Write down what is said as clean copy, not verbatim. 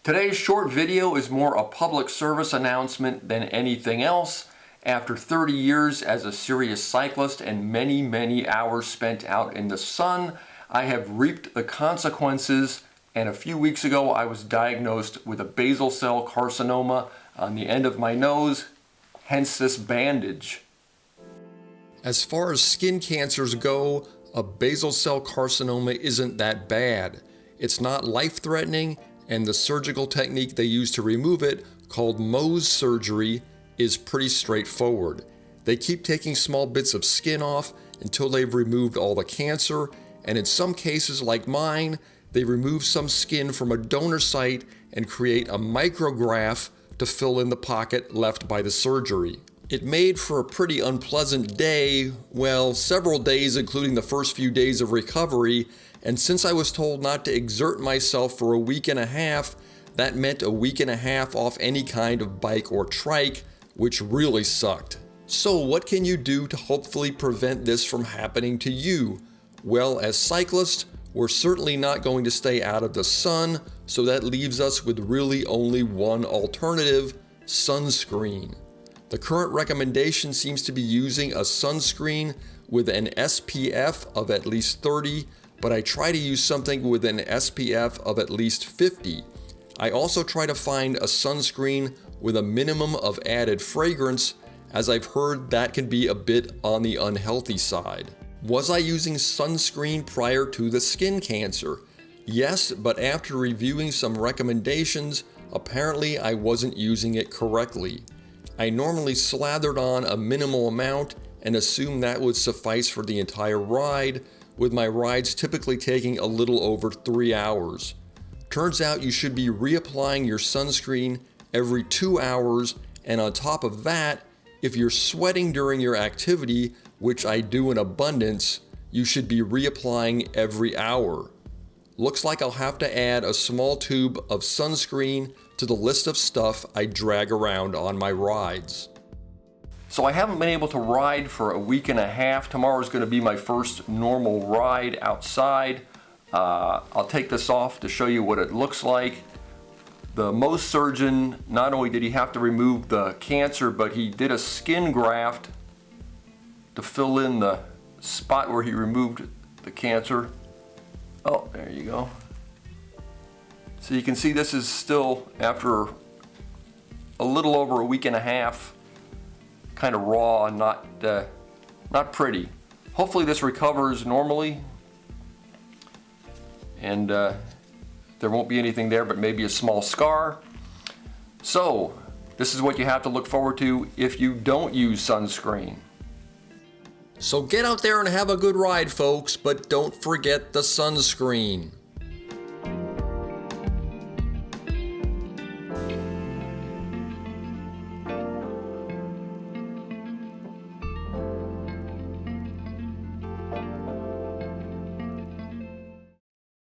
Today's short video is more a public service announcement than anything else. After 30 years as a serious cyclist and many hours spent out in the sun, I have reaped the consequences, and a few weeks ago I was diagnosed with a basal cell carcinoma on the end of my nose, hence this bandage. As far as skin cancers go, a basal cell carcinoma isn't that bad. It's not life-threatening, and the surgical technique they use to remove it, called Mohs surgery, is pretty straightforward. They keep taking small bits of skin off until they've removed all the cancer, and in some cases like mine, they remove some skin from a donor site and create a micrograft to fill in the pocket left by the surgery. It made for a pretty unpleasant day, well, several days including the first few days of recovery, and since I was told not to exert myself for a week and a half, that meant a week and a half off any kind of bike or trike, which really sucked. So what can you do to hopefully prevent this from happening to you? Well, as cyclists, we're certainly not going to stay out of the sun, so that leaves us with really only one alternative: sunscreen. The current recommendation seems to be using a sunscreen with an SPF of at least 30, but I try to use something with an SPF of at least 50. I also try to find a sunscreen with a minimum of added fragrance, as I've heard that can be a bit on the unhealthy side. Was I using sunscreen prior to the skin cancer? Yes, but after reviewing some recommendations, apparently I wasn't using it correctly. I normally slathered on a minimal amount and assumed that would suffice for the entire ride, with my rides typically taking a little over 3 hours. Turns out you should be reapplying your sunscreen every 2 hours, and on top of that, if you're sweating during your activity, which I do in abundance, you should be reapplying every hour. Looks like I'll have to add a small tube of sunscreen to the list of stuff I drag around on my rides. So I haven't been able to ride for a week and a half. Tomorrow is going to be my first normal ride outside. I'll take this off to show you what it looks like. The Mohs surgeon, not only did he have to remove the cancer, but he did a skin graft to fill in the spot where he removed the cancer. Oh, there you go. So you can see this is still, after a little over a week and a half, kind of raw and not pretty. Hopefully this recovers normally, and there won't be anything there but maybe a small scar. So this is what you have to look forward to if you don't use sunscreen. So get out there and have a good ride, folks, but don't forget the sunscreen.